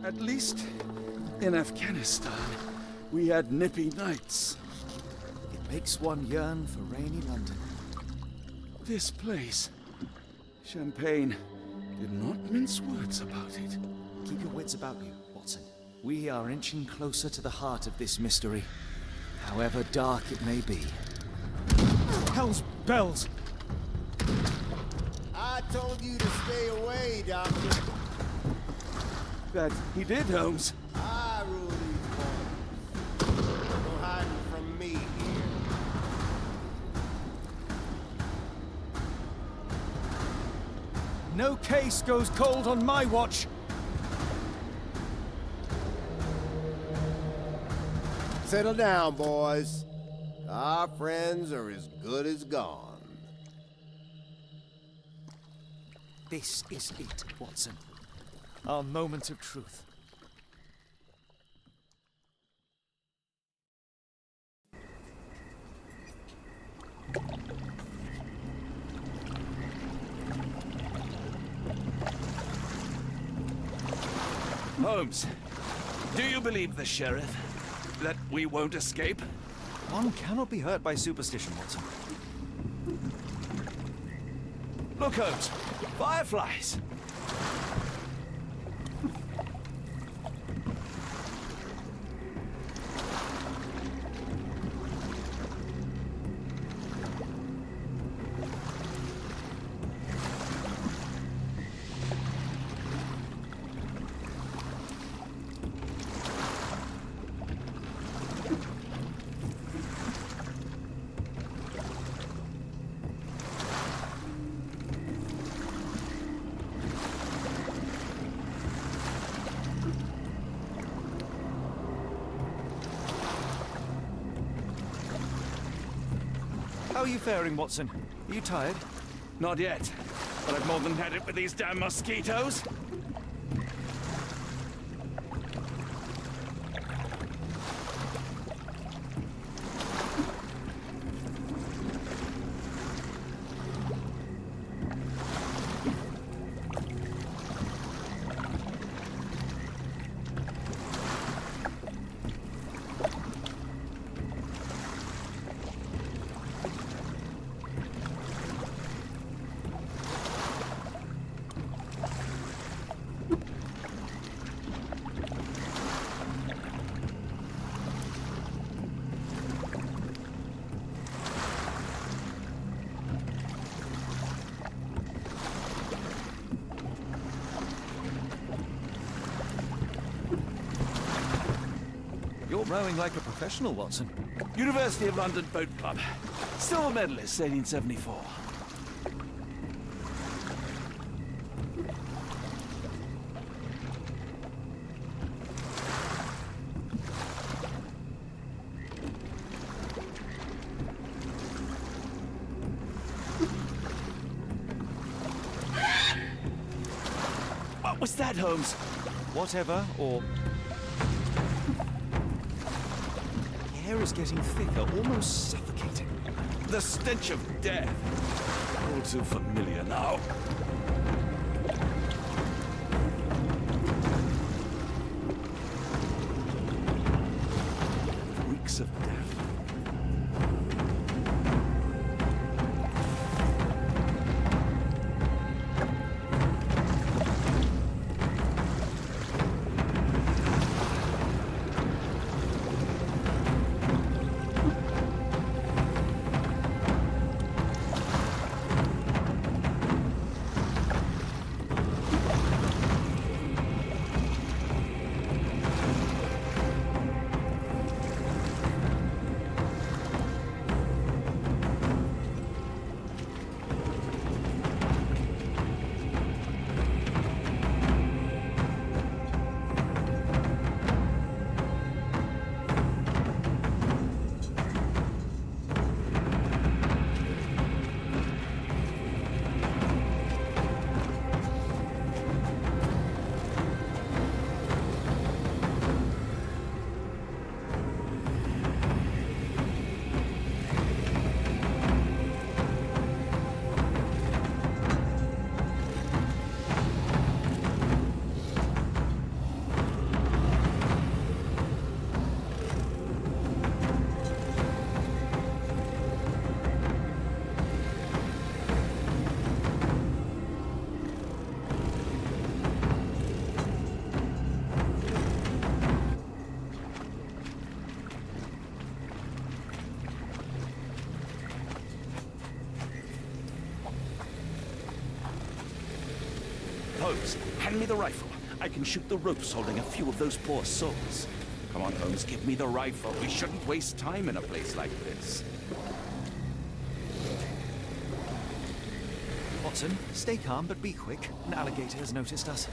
At least in Afghanistan, we had nippy nights. It makes one yearn for rainy London. This place, Champagne, did not mince words about it. Keep your wits about you, Watson. We are inching closer to the heart of this mystery, however dark it may be. Hell's bells! I told you to stay away, Doctor. That he did, Holmes. I rule these waters. No hiding from me here. No case goes cold on my watch. Settle down, boys. Our friends are as good as gone. This is it, Watson. Our moment of truth. Holmes, do you believe the sheriff? That we won't escape? One cannot be hurt by superstition, Watson. Look, Holmes, fireflies! How are you faring, Watson? Are you tired? Not yet, but I've more than had it with these damn mosquitoes. You're rowing like a professional, Watson. University of London Boat Club. Silver medalist, 1874. What was that, Holmes? Whatever, or... The air is getting thicker, almost suffocating. The stench of death. All too familiar now. Reeks of death. Holmes, hand me the rifle. I can shoot the ropes holding a few of those poor souls. Come on, Holmes, give me the rifle. We shouldn't waste time in a place like this. Watson, stay calm, but be quick. An alligator has noticed us.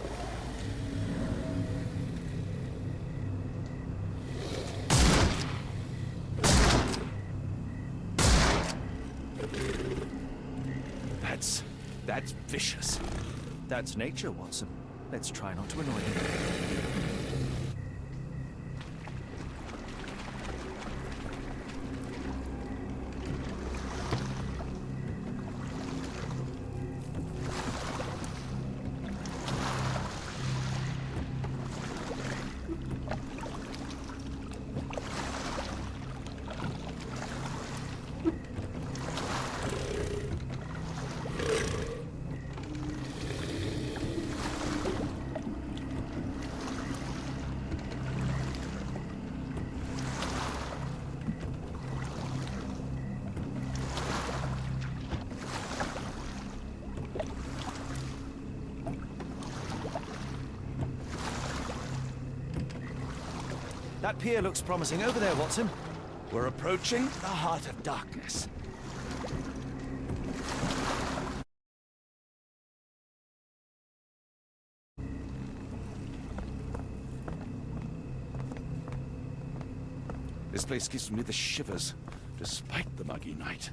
That's vicious. That's nature, Watson. Let's try not to annoy him. That pier looks promising. Over there, Watson. We're approaching the heart of darkness. This place gives me the shivers, despite the muggy night.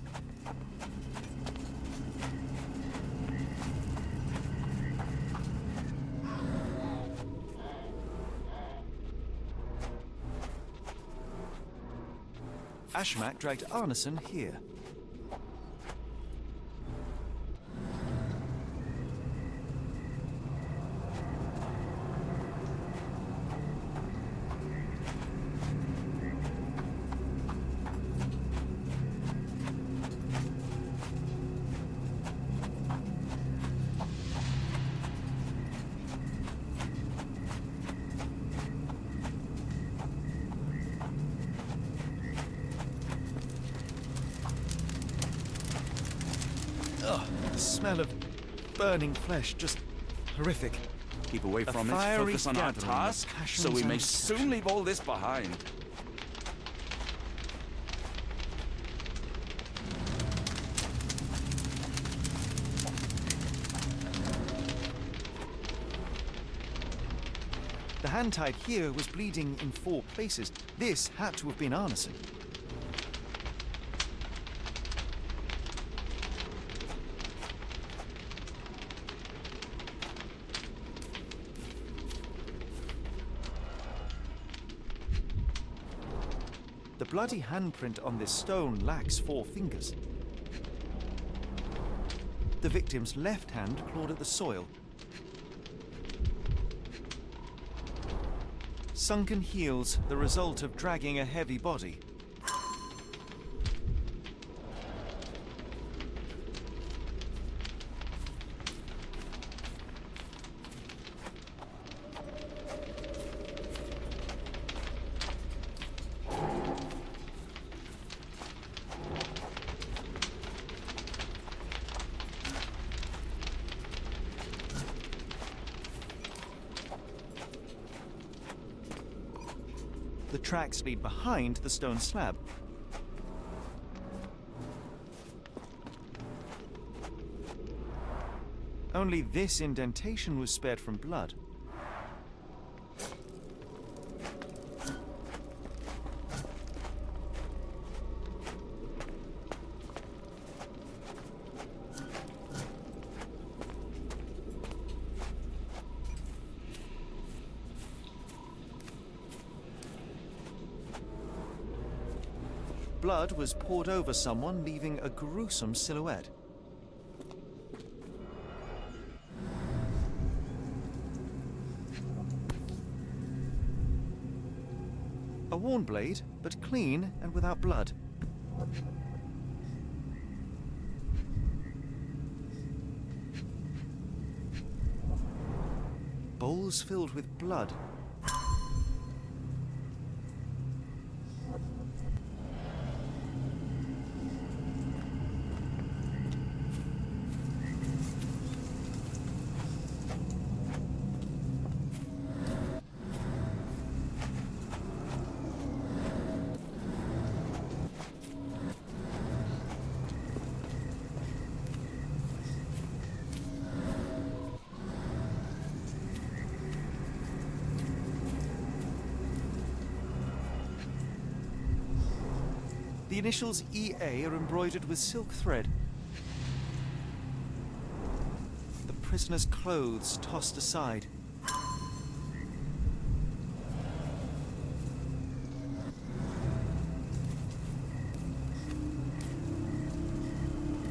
Ashmak dragged Arneson here. The smell of burning flesh, just horrific. Keep away from it, fiery focus on our gathering of task, so passions we may and soon leave all this behind. The hand tied here was bleeding in 4 places. This had to have been Arneson. The bloody handprint on this stone lacks 4 fingers. The victim's left hand clawed at the soil. Sunken heels, the result of dragging a heavy body. The tracks lead behind the stone slab. Only this indentation was spared from blood. Blood was poured over someone, leaving a gruesome silhouette. A worn blade, but clean and without blood. Bowls filled with blood. The initials EA are embroidered with silk thread. The prisoner's clothes tossed aside.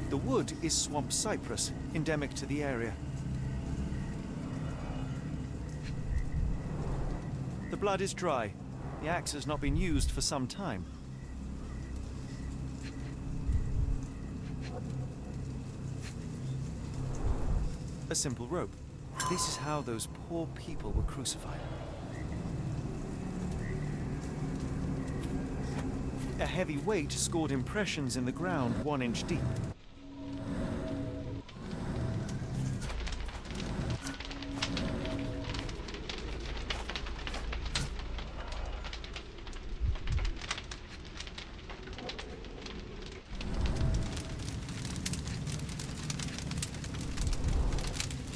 The wood is swamp cypress, endemic to the area. The blood is dry. The axe has not been used for some time. A simple rope. This is how those poor people were crucified. A heavy weight scored impressions in the ground 1 inch deep.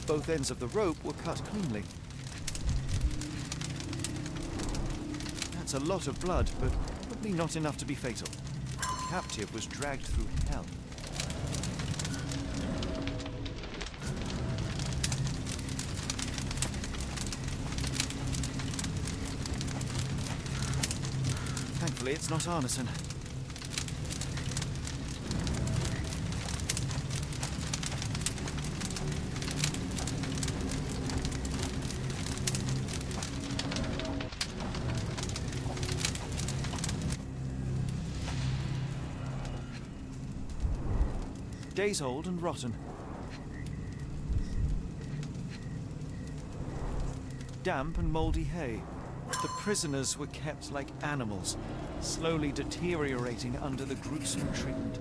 Both ends of the rope were cut cleanly. That's a lot of blood, but probably not enough to be fatal. The captive was dragged through hell. Thankfully, it's not Arneson. Days old and rotten. Damp and mouldy hay. The prisoners were kept like animals, slowly deteriorating under the gruesome treatment.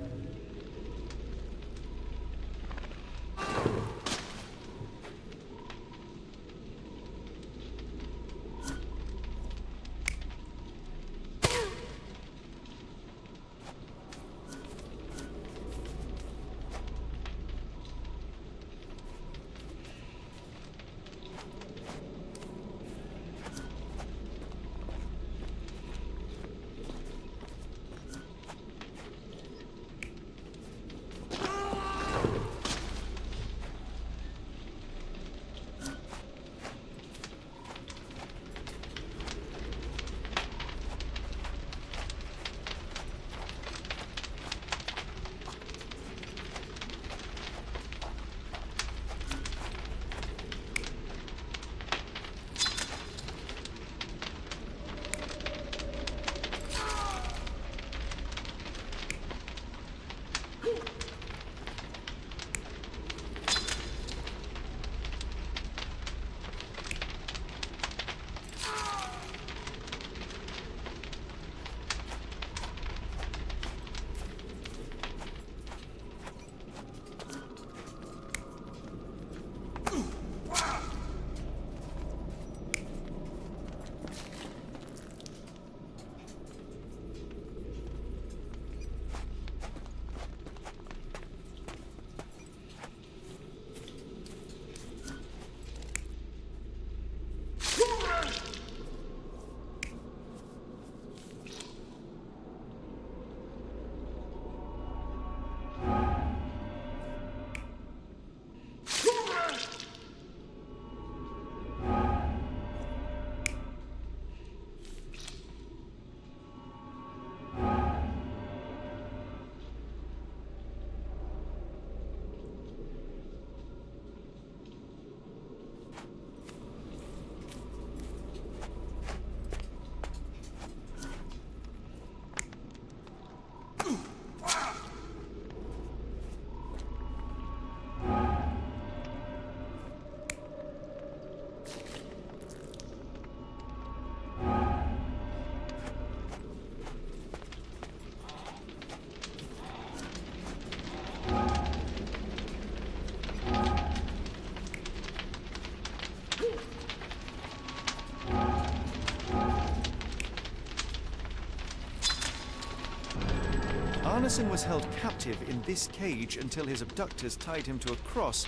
Arneson was held captive in this cage until his abductors tied him to a cross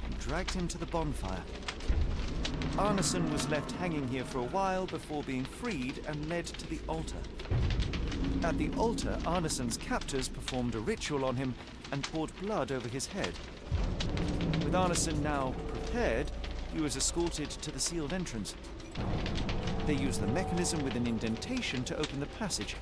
and dragged him to the bonfire. Arneson was left hanging here for a while before being freed and led to the altar. At the altar, Arneson's captors performed a ritual on him and poured blood over his head. With Arneson now prepared, he was escorted to the sealed entrance. They used the mechanism with an indentation to open the passage.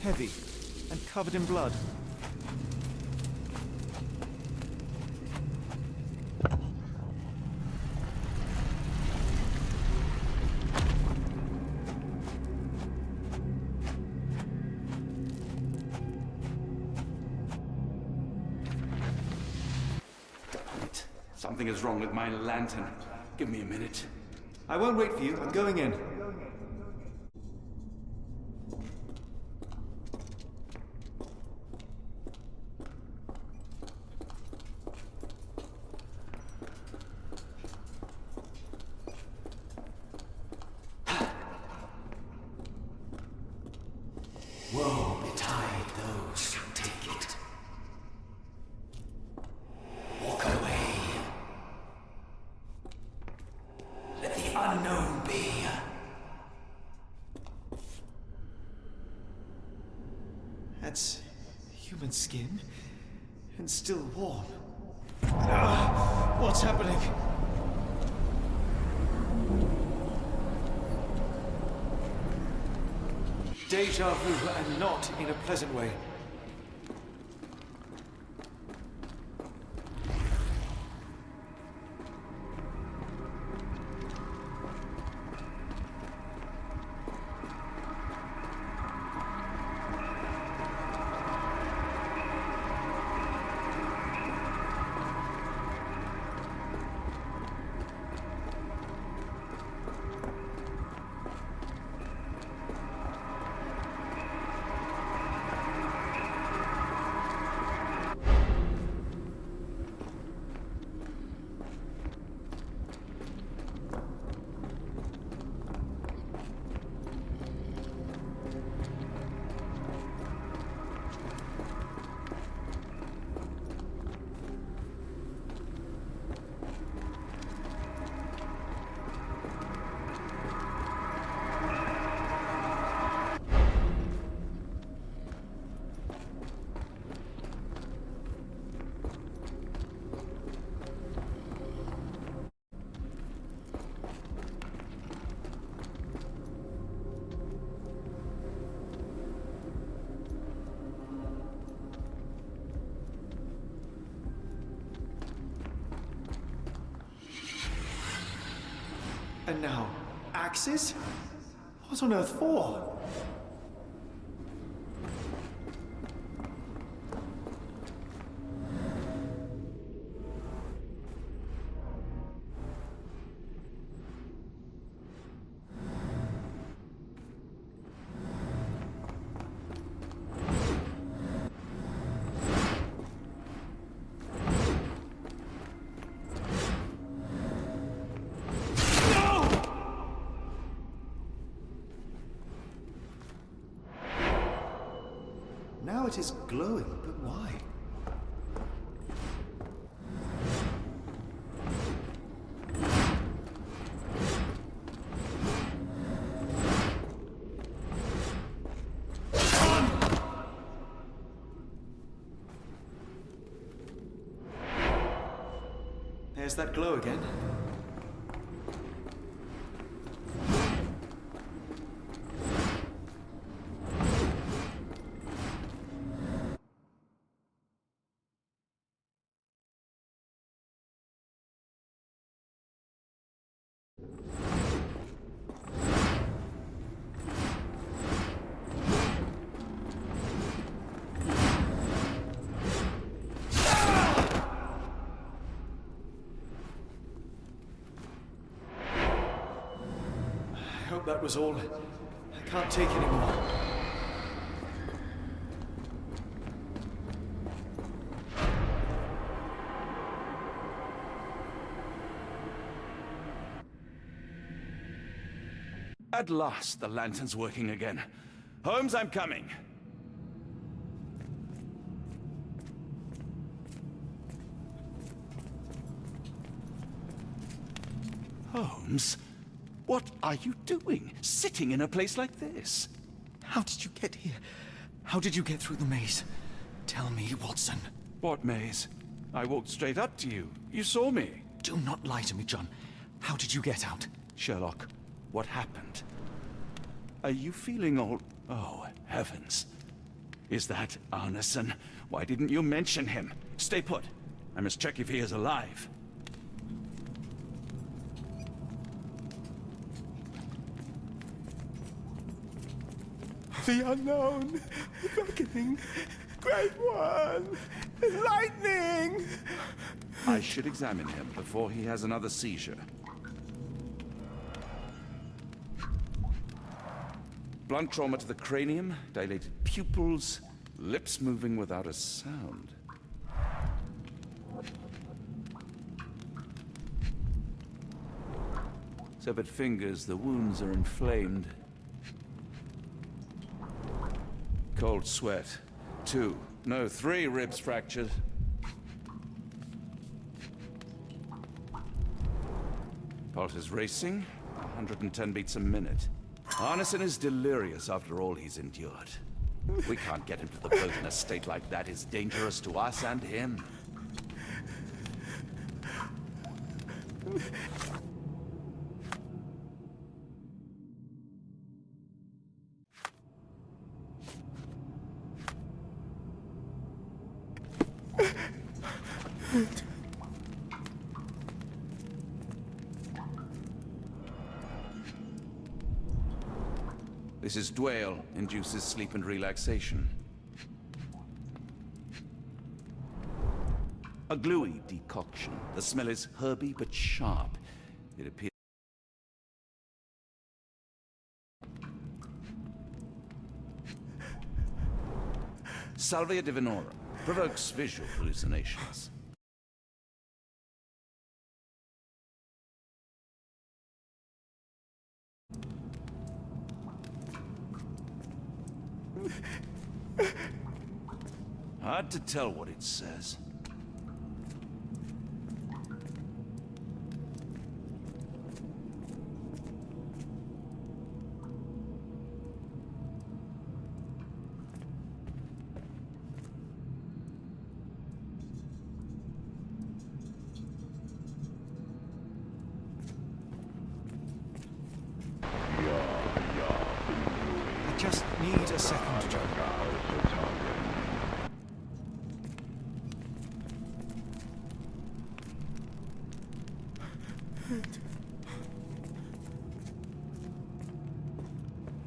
Heavy and covered in blood. Something is wrong with my lantern. Give me a minute. I won't wait for you. I'm going in. Woe betide those who take it. Walk away. Let the unknown be. That's human skin and still warm. What's happening? Deja vu, and not in a pleasant way. And now, axes? What on earth for? Now it is glowing, but why? There's that glow again. I hope that was all. I can't take any more. At last, the lantern's working again. Holmes, I'm coming. Holmes, what are you doing? Sitting in a place like this? How did you get here? How did you get through the maze? Tell me, Watson. What maze? I walked straight up to you. You saw me. Do not lie to me, John. How did you get out? Sherlock, what happened? Are you feeling all... Oh, heavens. Is that Arneson? Why didn't you mention him? Stay put. I must check if he is alive. The unknown, beckoning, great one, lightning! I should examine him before he has another seizure. Blunt trauma to the cranium, dilated pupils, lips moving without a sound. Severed fingers, the wounds are inflamed. Cold sweat. 2, no, 3 ribs fractured. Pulse is racing, 110 beats a minute. Arneson is delirious after all he's endured. We can't get him to the boat in a state like that. It's dangerous to us and him. This is Dwale, induces sleep and relaxation. A gluey decoction. The smell is herby but sharp. It appears... Salvia divinorum. Provokes visual hallucinations. Hard to tell what it says. I just need a second, John.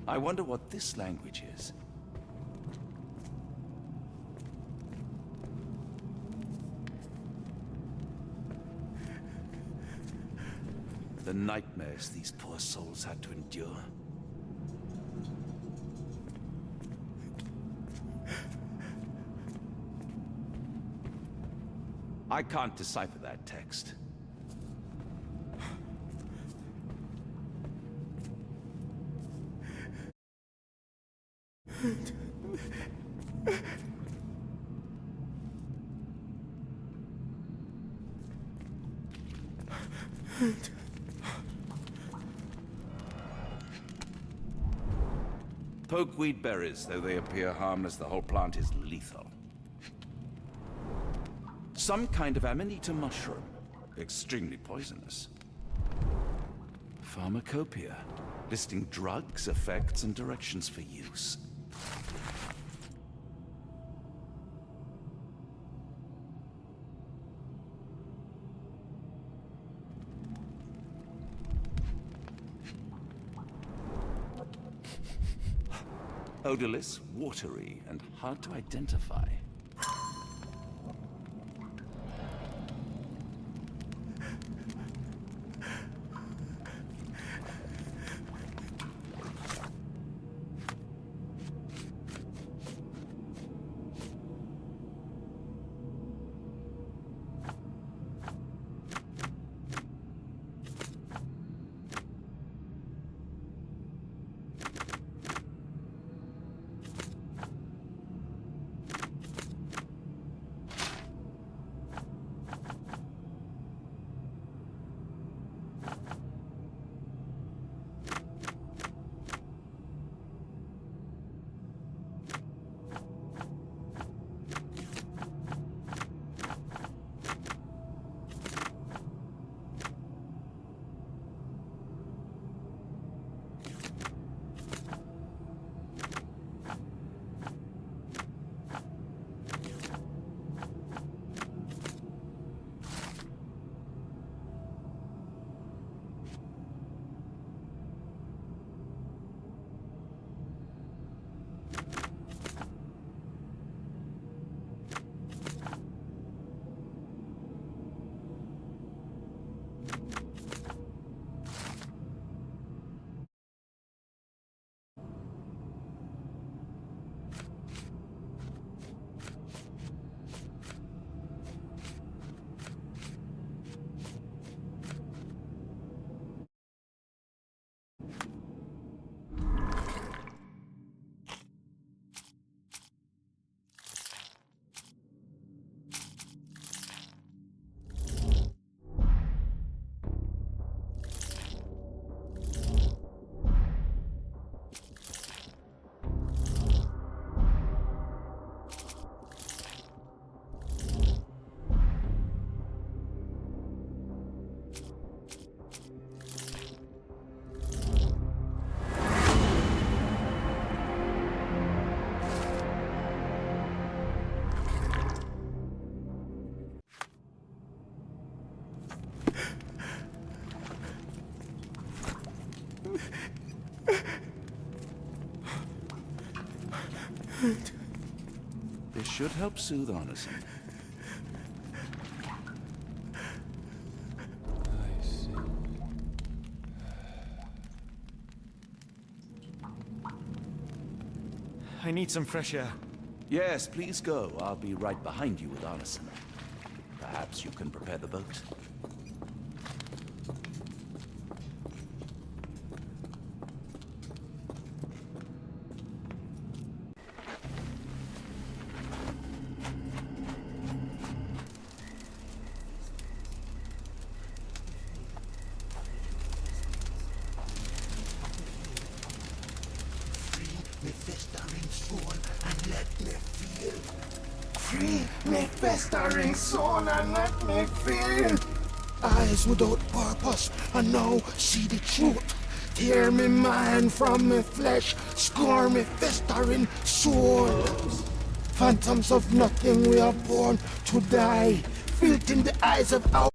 I wonder what this language is. The nightmares these poor souls had to endure. I can't decipher that text. Pokeweed berries, though they appear harmless, the whole plant is lethal. Some kind of amanita mushroom, extremely poisonous. Pharmacopoeia, listing drugs, effects, and directions for use. Odorless, watery, and hard to identify. should help soothe Arneson. I see. I need some fresh air. Yes, please go. I'll be right behind you with Arneson. Perhaps you can prepare the boat. Free me festering soul and let me feel. Eyes without purpose and now see the truth. Tear me mind from me flesh, score me festering soul. Phantoms of nothing, we are born to die. Filth in the eyes of our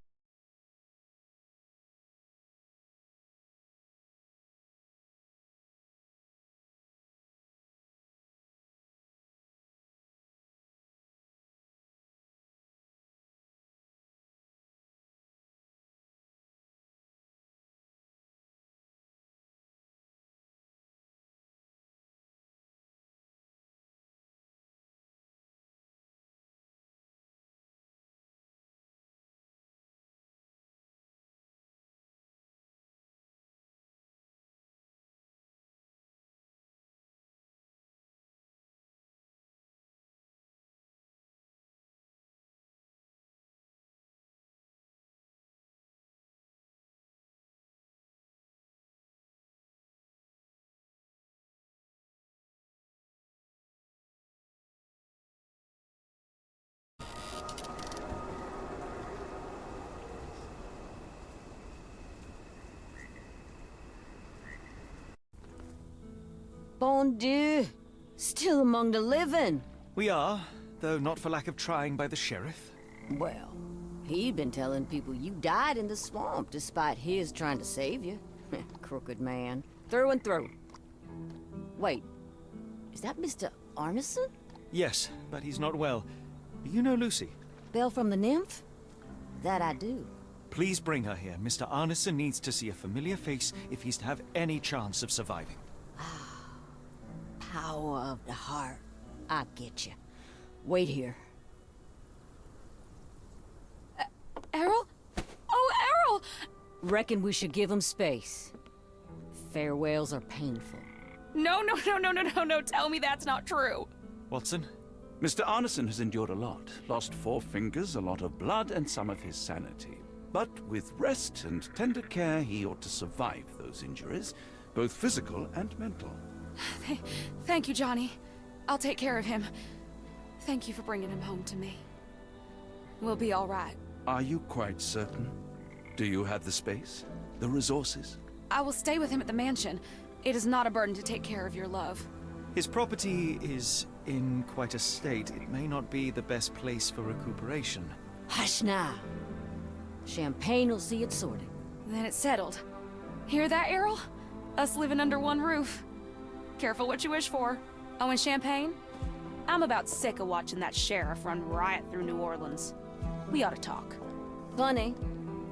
Bon Dieu! Still among the living. We are, though not for lack of trying by the sheriff. Well, he'd been telling people you died in the swamp despite his trying to save you. Crooked man. Through and through. Wait, is that Mr. Arneson? Yes, but he's not well. You know Lucy? Belle from the nymph? That I do. Please bring her here. Mr. Arneson needs to see a familiar face if he's to have any chance of surviving. Power of the heart. I get you. Wait here. Errol? Oh, Errol! Reckon we should give him space. Farewells are painful. No, tell me that's not true. Watson? Mr. Arneson has endured a lot. Lost 4 fingers, a lot of blood, and some of his sanity. But with rest and tender care, he ought to survive those injuries, both physical and mental. Thank you, Johnny. I'll take care of him. Thank you for bringing him home to me. We'll be all right. Are you quite certain? Do you have the space? The resources? I will stay with him at the mansion. It is not a burden to take care of your love. His property is in quite a state. It may not be the best place for recuperation. Hush now. Champagne will see it sorted. Then it's settled. Hear that, Errol? Us living under one roof. Careful what you wish for. Oh, and champagne? I'm about sick of watching that sheriff run riot through New Orleans. We ought to talk. Funny.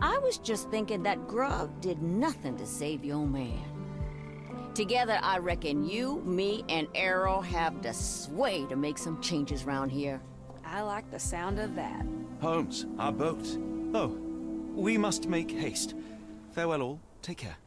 I was just thinking that grub did nothing to save your man. Together, I reckon you, me, and Errol have the sway to make some changes around here. I like the sound of that. Holmes, our boat. Oh, we must make haste. Farewell all. Take care.